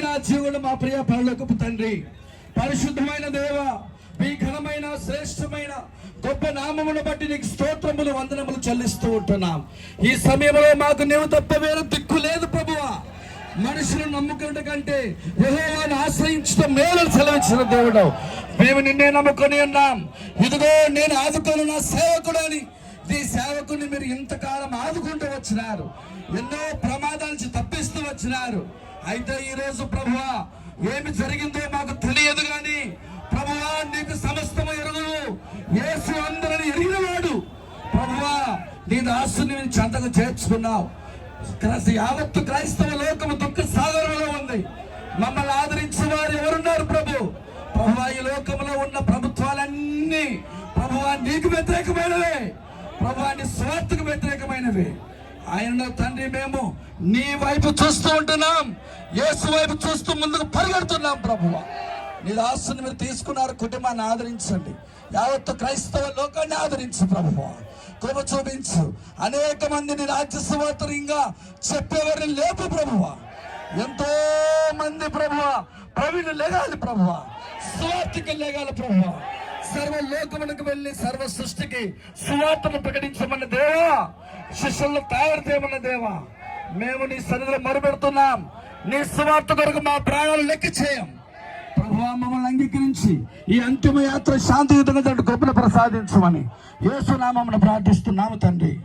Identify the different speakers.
Speaker 1: కలిగిన జీవుడు మా ప్రియ పరలోకపు తండ్రి, పరిశుద్ధమైన దేవ, మీ ఘనమైన శ్రేష్టమైన గొప్ప నామమును బట్టి నీకు స్తోత్రములు వందనములు చెల్లిస్తూ ఉంటున్నాం. ఈ సమయంలో మాకు నీవు తప్ప వేరే దిక్కు లేదు ప్రభువా. మనుషులను నమ్ముకున్న కంటే యెహోవాను ఆశ్రయించడం మేలు సెలవించిన దేవుడు. మేము నిన్నే నమ్ముకొని ఉన్నాం. ఇదిగో నేను ఆదుకోను నా సేవకుడు అని ఈ సేవకుని మీరు ఇంతకాలం ఆదుకుంటూ వచ్చినారు. ఎన్నో ప్రమాదాల నుంచి తప్పిస్తూ వచ్చినారు. అయితే ఈ రోజు ప్రభువా ఏమి జరిగిందో మాకు తెలియదు కానీ ప్రభువా నీకు సమస్తము ఎరుగును. యేసు అందరిని ఎరిగినవాడు. ప్రభువా నీ దాసుని చెంతకు చేర్చుకున్నావు. యావత్తు క్రైస్తవ లోకము దుఃఖ సాగరంలో ఉంది. మమ్మల్ని ఆదరించే వారు ఎవరున్నారు ప్రభు? ప్రభువా ఈ లోకంలో ఉన్న ప్రభుత్వాలన్నీ ప్రభువా నీకు వ్యతిరేకమైనవే. ప్రభువా నీ స్వార్థకు వ్యతిరేకమైనవి. ఆయన తండ్రి మేము నీ వైపు చూస్తూ ఉంటున్నాం. యేసు వైపు చూస్తూ ముందుకు పరిగెడుతున్నాం. ప్రభువా నీ దాసుని మీరు తీసుకున్నారు. కుటుంబాన్ని ఆదరించండి. యావత్తు క్రైస్తవ లోకాన్ని ఆదరించు ప్రభువా. కృప చూపించు. అనేక మందిని రాజ్య సువార్తగా చెప్పేవారిని లేపు ప్రభువా. ఎంతో మంది ప్రభువా ప్రవీణులు లేగాలి ప్రభువా. సువార్తికి లేగాలి ప్రభువా. సర్వ లోకములకు వెళ్ళి సర్వ సృష్టికి సువార్తను ప్రకటించమన్న దేవా, శిష్యులను తయారు చేయమన్న దేవా, మేము నీ సన్నిధిలో మొరపెడుతున్నాం. నీ సువార్త కొరకు మా ప్రాణాలు లెక్క చేయం ప్రభువా. మమ్మల్ని అంగీకరించి ఈ అంతిమ యాత్ర శాంతియుతంగా గొప్పలు ప్రసాదించమని యేసు నామమున ప్రార్థిస్తున్నాము తండ్రి.